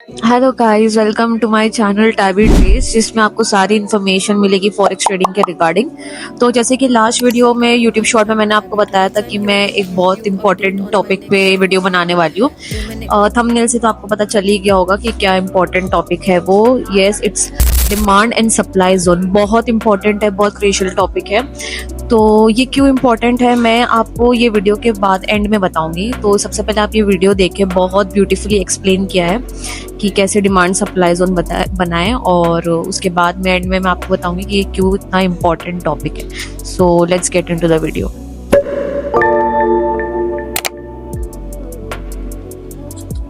Hello guys, welcome to my channel Tabby Trace, जिसमें आपको सारी इन्फॉर्मेशन मिलेगी फॉरेक्स ट्रेडिंग के रिगार्डिंग। तो जैसे कि लास्ट वीडियो में यूट्यूब शॉर्ट में मैंने आपको बताया था कि मैं एक बहुत इंपॉर्टेंट टॉपिक पे वीडियो बनाने वाली हूँ। थंबनेल से तो आपको पता चल ही गया होगा कि क्या इंपॉर्टेंट टॉपिक है वो। Yes, it's demand and supply zone. बहुत इंपॉर्टेंट है, बहुत क्रूशियल टॉपिक है। तो ये क्यों इम्पोर्टेंट है मैं आपको ये वीडियो के बाद एंड में बताऊंगी। तो सबसे पहले आप ये वीडियो देखें, बहुत ब्यूटीफुली एक्सप्लेन किया है कि कैसे डिमांड सप्लाई जोन बनाएं, और उसके बाद में एंड में मैं आपको बताऊंगी कि ये क्यों इतना इम्पोर्टेंट टॉपिक है। So let's get into the video.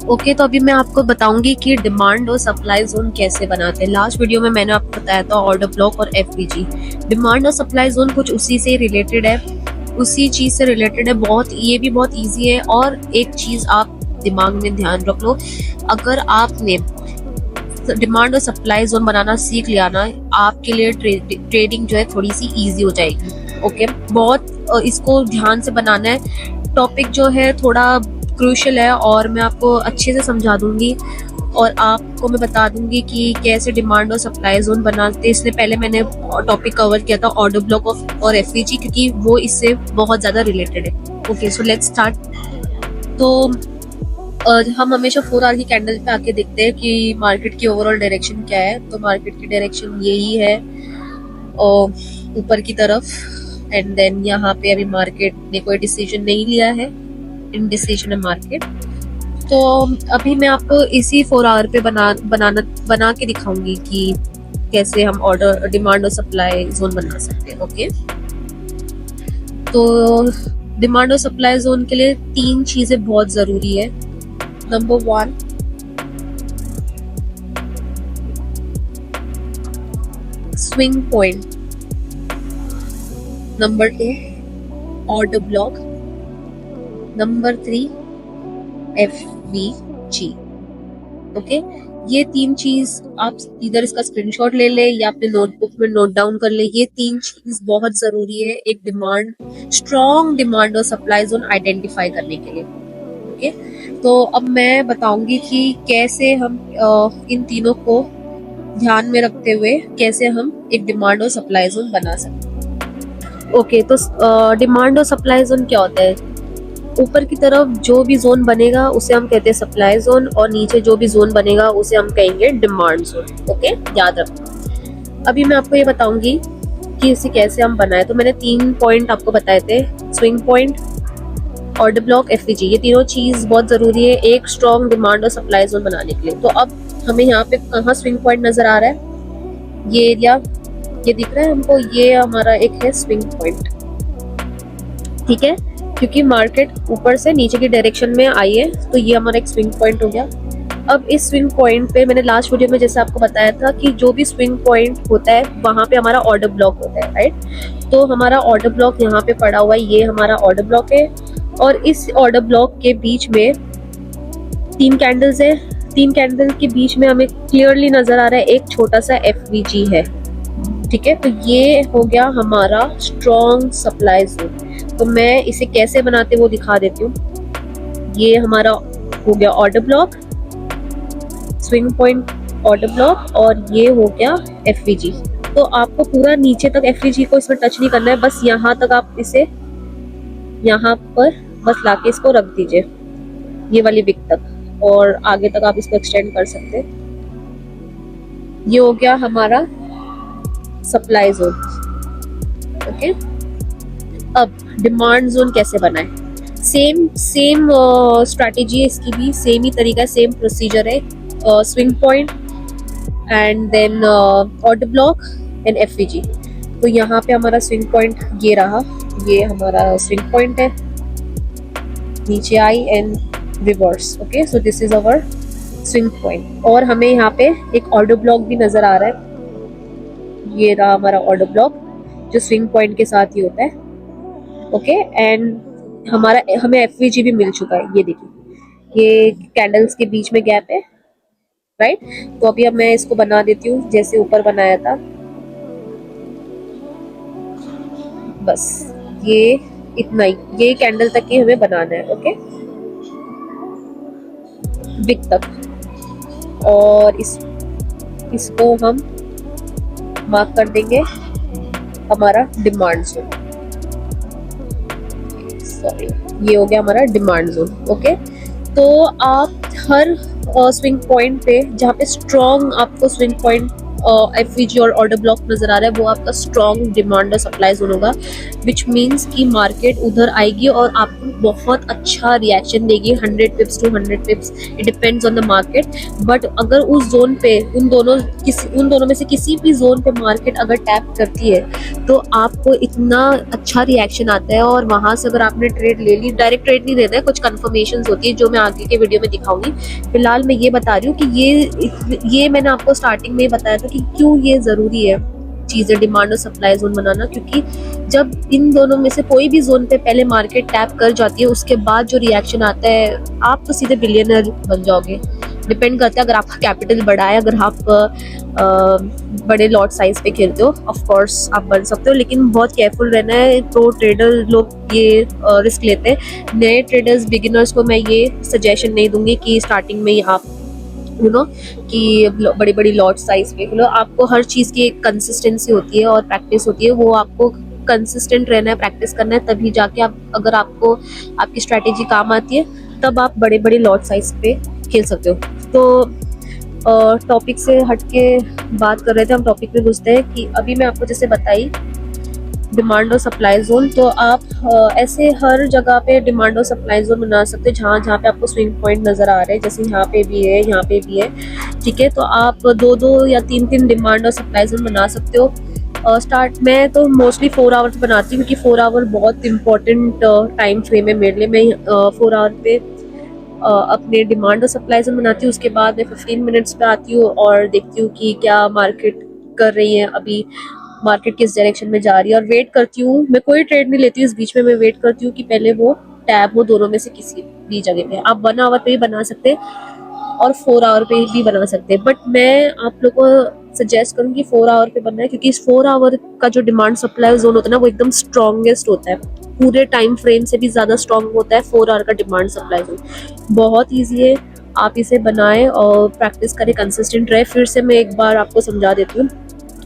Okay, तो अभी मैं आपको बताऊंगी कि डिमांड और सप्लाई जोन कैसे बनाते हैं। लास्ट वीडियो में मैंने आपको बताया था ऑर्डर ब्लॉक और एफवीजी। डिमांड और सप्लाई जोन कुछ उसी से रिलेटेड है, उसी चीज से रिलेटेड है। बहुत ये भी बहुत इजी है। और एक चीज आप दिमाग में ध्यान रख लो, अगर आपने डिमांड और सप्लाई जोन बनाना सीख लिया ना, आपके लिए ट्रेडिंग जो है थोड़ी सी इजी हो जाएगी। ओके, बहुत इसको ध्यान से बनाना है। टॉपिक जो है थोड़ा क्रूशियल है और मैं आपको अच्छे से समझा दूंगी, और आपको मैं बता दूंगी कि कैसे डिमांड और सप्लाई जोन बनाते हैं। इसलिए पहले मैंने टॉपिक कवर किया था ऑर्डर ब्लॉक और एफवीजी, क्योंकि वो इससे बहुत ज्यादा रिलेटेड है। Okay, so let's start. तो हम हमेशा 4 आवर की कैंडल पे आके देखते हैं कि मार्केट की ओवरऑल डायरेक्शन क्या है। तो मार्केट की डायरेक्शन यही है, ऊपर की तरफ। एंड देन यहाँ पे अभी मार्केट ने कोई डिसीजन नहीं लिया है, इनडिसीजन है मार्केट। तो अभी मैं आपको इसी 4 आवर पे बना के दिखाऊंगी कि कैसे हम ऑर्डर डिमांड और सप्लाई जोन बना सकते हैं। ओके, तो डिमांड और सप्लाई जोन के लिए 3 चीजें बहुत जरूरी है। Number 1, swing point. Number 2, order block. Number 3, FVG. Okay, ये 3 चीज आप इधर इसका स्क्रीनशॉट ले ले या अपने नोटबुक में नोट डाउन कर ले। ये 3 चीज बहुत जरूरी है एक स्ट्रॉन्ग डिमांड और सप्लाई जोन आइडेंटिफाई करने के लिए। ओके, तो अब मैं बताऊंगी कि कैसे हम इन तीनों को ध्यान में रखते हुए कैसे हम एक डिमांड और सप्लाई जोन बना सकते। ओके, तो डिमांड और सप्लाई जोन क्या होता है? ऊपर की तरफ जो भी जोन बनेगा उसे हम कहते हैं सप्लाई जोन, और नीचे जो भी जोन बनेगा उसे हम कहेंगे डिमांड जोन। ओके, याद रखना। अभी मैं आपको ये बताऊंगी कि इसे कैसे हम बनाए। तो मैंने 3 पॉइंट आपको बताए थे, swing point, order block, FVG. ये तीनों चीज बहुत जरूरी है एक स्ट्रॉन्ग डिमांड और सप्लाई जोन बनाने के लिए। तो अब हमें यहाँ पे कहाँ स्विंग पॉइंट नजर आ रहा है? ये एरिया, ये दिख रहा है हमको, ये हमारा एक है स्विंग पॉइंट। ठीक है, क्योंकि मार्केट ऊपर से नीचे की डायरेक्शन में आई है, तो ये हमारा एक स्विंग पॉइंट हो गया। अब इस स्विंग पॉइंट पे मैंने लास्ट वीडियो में जैसे आपको बताया था कि जो भी स्विंग पॉइंट होता है वहां पे हमारा ऑर्डर ब्लॉक होता है, राइट? तो हमारा ऑर्डर ब्लॉक यहाँ पे पड़ा हुआ है, ये हमारा ऑर्डर ब्लॉक है। और इस ऑर्डर ब्लॉक के बीच में 3 कैंडल्स है। 3 कैंडल के बीच में हमें क्लियरली नजर आ रहा है एक छोटा सा एफवीजी है। ठीक है, तो ये हो गया हमारा स्ट्रॉन्ग सप्लाई जोन। तो मैं इसे कैसे बनाते वो दिखा देती हूँ। ये हमारा हो गया order block, swing point, order block, और ये हो गया एफवीजी। तो आपको पूरा नीचे तक एफवीजी को इसमें टच नहीं करना है, बस यहाँ तक आप इसे यहाँ पर बस लाके इसको रख दीजिए, ये वाली विक तक, और आगे तक आप इसको एक्सटेंड कर सकते हैं। ये हो गया हमारा सप्लाई जोन। ओके, अब डिमांड जोन कैसे बनाए? सेम स्ट्रैटेजी है इसकी भी, सेम ही तरीका है, सेम प्रोसीजर है। Swing point and then order block and FVG. तो यहाँ पे हमारा स्विंग पॉइंट ये रहा, ये हमारा स्विंग पॉइंट है, नीचे आई and reverse. Okay, so this is our swing point. और हमें यहाँ पे एक ऑर्डर ब्लॉक भी नजर आ रहा है, ये रहा हमारा ऑर्डर ब्लॉक जो स्विंग पॉइंट के साथ ही होता है। ओके, एंड हमें एफवीजी भी मिल चुका है, ये देखिए, ये कैंडल्स के बीच में गैप है, राइट? तो अभी अब मैं इसको बना देती हूँ जैसे ऊपर बनाया था। बस ये इतना ही, ये कैंडल तक ही हमें बनाना है। ओके, विक तक। और इसको हम मार्क कर देंगे हमारा डिमांड जोन। सॉरी, ये हो गया हमारा डिमांड जोन। ओके, तो आप हर स्विंग पॉइंट पे जहाँ पे स्ट्रॉन्ग आपको स्विंग पॉइंट एफवीजी और ऑर्डर ब्लॉक नजर आ रहा है, वो आपका स्ट्रॉन्ग डिमांड और सप्लाई जोन होगा, विच मीन्स कि मार्केट उधर आएगी और आपको बहुत अच्छा रिएक्शन देगी, 100 pips to 100 pips, it depends on the market. But अगर उस जोन पे उन दोनों में से किसी भी जोन पे मार्केट अगर टैप करती है तो आपको इतना अच्छा रिएक्शन आता है, और वहां से अगर आपने ट्रेड ले ली, डायरेक्ट ट्रेड नहीं देना है, कुछ कंफर्मेशंस होती है जो मैं आगे के वीडियो में दिखाऊंगी। फिलहाल मैं ये बता रही हूँ कि ये मैंने आपको स्टार्टिंग में बताया था कि क्यों ये जरूरी है चीजें, डिमांड और सप्लाई जोन बनाना, क्योंकि जब इन दोनों में से कोई भी जोन पे पहले मार्केट टैप कर जाती है, उसके बाद जो रिएक्शन आता है, आप तो सीधे बिलियनर बन जाओगे। डिपेंड करता है अगर आपका कैपिटल बड़ा है, अगर आप बड़े लॉट साइज पे खेलते हो, ऑफ कोर्स आप बन सकते हो, लेकिन बहुत केयरफुल रहना है। तो ट्रेडर लोग ये रिस्क लेते हैं। नए ट्रेडर्स, बिगिनर्स को मैं ये सजेशन नहीं दूंगी कि स्टार्टिंग में ही आप कि बड़ी बड़ी लॉट साइज पे खेलो। आपको हर चीज की एक कंसिस्टेंसी होती है और प्रैक्टिस होती है, वो आपको कंसिस्टेंट रहना है, प्रैक्टिस करना है, तभी जाके आप, अगर आपको आपकी स्ट्रैटेजी काम आती है, तब आप बड़े बड़े लॉट साइज पे खेल सकते हो। तो टॉपिक से हटके बात कर रहे थे, हम टॉपिक पे घुसते हैं कि अभी मैं आपको जैसे बताई डिमांड और सप्लाई जोन, तो आप ऐसे हर जगह पे डिमांड और सप्लाई जोन बना सकते हैं जहाँ जहाँ पे आपको स्विंग पॉइंट नजर आ रहे हैं, जैसे यहाँ पे भी है, यहाँ पे भी है, ठीक है। तो आप 2-2 या 3-3 डिमांड और सप्लाई जोन बना सकते हो। मैं तो मोस्टली 4 आवर्स बनाती हूँ, क्योंकि 4 आवर बहुत इंपॉर्टेंट टाइम फ्रेम है मेरे लिए। मैं 4 आवर पे अपने डिमांड और सप्लाई जोन बनाती हूँ, उसके बाद मैं 15 मिनट्स पे आती हूँ और देखती हूँ कि क्या मार्केट कर रही है, अभी मार्केट किस डायरेक्शन में जा रही है, और वेट करती हूँ। मैं कोई ट्रेड नहीं लेती हूँ इस बीच में, मैं वेट करती हूँ कि पहले वो टैब हो दोनों में से किसी भी जगह पे। आप 1 आवर पे भी बना सकते हैं और 4 आवर पे भी बना सकते हैं, बट मैं आप लोगों को सजेस्ट करूंगी 4 आवर पे बनना है, क्योंकि इस 4 आवर का जो डिमांड सप्लाई जोन होता है ना, वो एकदम स्ट्रॉन्गेस्ट होता है, पूरे टाइम फ्रेम से भी ज्यादा स्ट्रॉन्ग होता है 4 आवर का डिमांड सप्लाई जोन। बहुत ईजी है, आप इसे बनाएं और प्रैक्टिस करें, कंसिस्टेंट रहे। फिर से मैं एक बार आपको समझा देती हूँ,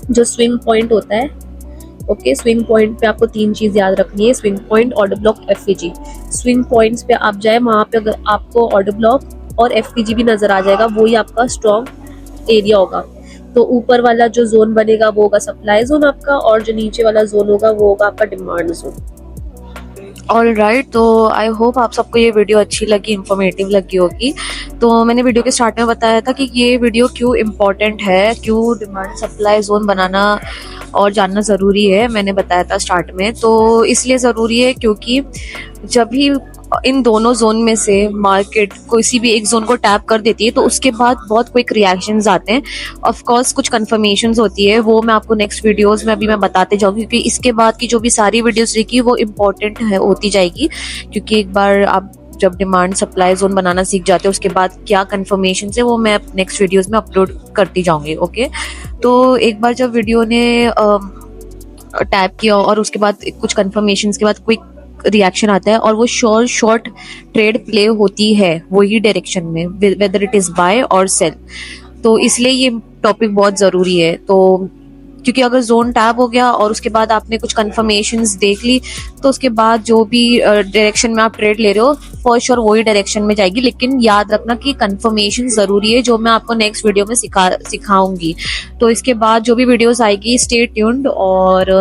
जो स्विंग पॉइंट होता है, ओके, स्विंग पॉइंट पे आपको 3 चीज याद रखनी है, swing point, order block, FPG. Swing points पे आप जाए, वहां पे अगर आपको ऑर्डर ब्लॉक और एफपीजी भी नजर आ जाएगा, वही आपका स्ट्रॉन्ग एरिया होगा। तो ऊपर वाला जो जोन बनेगा वो होगा सप्लाई जोन आपका, और जो नीचे वाला जोन होगा वो होगा आपका डिमांड जोन। ऑल राइट, तो आई होप आप सबको ये वीडियो अच्छी लगी, इंफॉर्मेटिव लगी होगी। तो मैंने वीडियो के स्टार्ट में बताया था कि ये वीडियो क्यों इम्पोर्टेंट है, क्यों डिमांड सप्लाई जोन बनाना और जानना ज़रूरी है, मैंने बताया था स्टार्ट में। तो इसलिए ज़रूरी है क्योंकि जब भी इन दोनों जोन में से मार्केट किसी भी एक जोन को टैप कर देती है, तो उसके बाद बहुत क्विक रिएक्शंस आते हैं। ऑफ कोर्स कुछ कंफर्मेशंस होती है, वो मैं आपको नेक्स्ट वीडियोस में अभी मैं बताते जाऊंगी, क्योंकि इसके बाद की जो भी सारी वीडियोस देखी वो इम्पोर्टेंट है होती जाएगी। क्योंकि एक बार आप जब डिमांड सप्लाई जोन बनाना सीख जाते हैं, उसके बाद क्या कंफर्मेशन है वो मैं नेक्स्ट वीडियोस में अपलोड करती जाऊंगी। ओके, तो एक बार जब वीडियो ने टैप किया और उसके बाद कुछ कंफर्मेशन के बाद क्विक रिएक्शन आता है, और वो शॉर्ट ट्रेड प्ले होती है वही डायरेक्शन में, वेदर इट इज बाय और सेल। तो इसलिए ये टॉपिक बहुत जरूरी है। तो क्योंकि अगर जोन टैब हो गया और उसके बाद आपने कुछ कंफर्मेशंस देख ली, तो उसके बाद जो भी डायरेक्शन में आप ट्रेड ले रहे हो, फॉर श्योर वही डायरेक्शन में जाएगी। लेकिन याद रखना कि कंफर्मेशन जरूरी है, जो मैं आपको नेक्स्ट वीडियो में सिखाऊंगी। तो इसके बाद जो भी वीडियोस आएगी, स्टे ट्यून्ड। और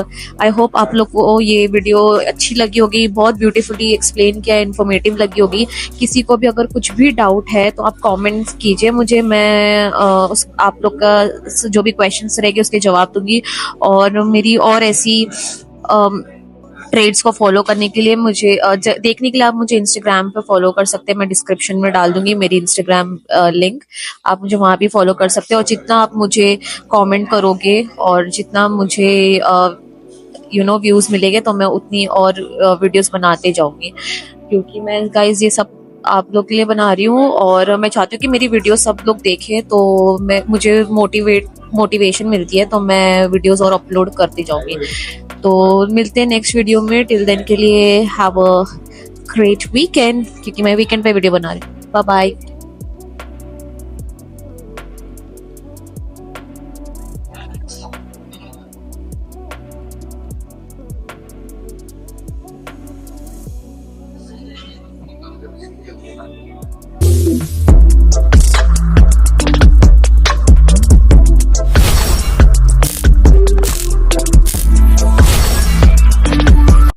आई होप आप लोग को ये वीडियो अच्छी लगी होगी, बहुत ब्यूटीफुली एक्सप्लेन किया, इन्फॉर्मेटिव लगी होगी। किसी को भी अगर कुछ भी डाउट है तो आप कमेंट्स कीजिए मुझे, मैं आप लोग का जो भी क्वेश्चंस रहेंगे उसके जवाब दूंगी। और मेरी और ऐसी ट्रेड्स को फॉलो करने के लिए मुझे देखने के लिए आप मुझे इंस्टाग्राम पे फॉलो कर सकते हैं, मैं डिस्क्रिप्शन में डाल दूंगी मेरी इंस्टाग्राम लिंक, आप मुझे वहां भी फॉलो कर सकते हैं। और जितना आप मुझे कमेंट करोगे और जितना मुझे व्यूज मिलेंगे, तो मैं उतनी और वीडियोस बनाते जाऊंगी, क्योंकि मैं गाइज ये सब आप लोग के लिए बना रही हूँ और मैं चाहती हूँ कि मेरी वीडियो सब लोग देखें, तो मुझे मोटिवेशन मिलती है, तो मैं वीडियोस और अपलोड करती जाऊंगी। तो मिलते हैं नेक्स्ट वीडियो में, टिल देन के लिए हैव अ ग्रेट वीकेंड, क्योंकि मैं वीकेंड पे वीडियो बना रही हूँ। Bye bye. है।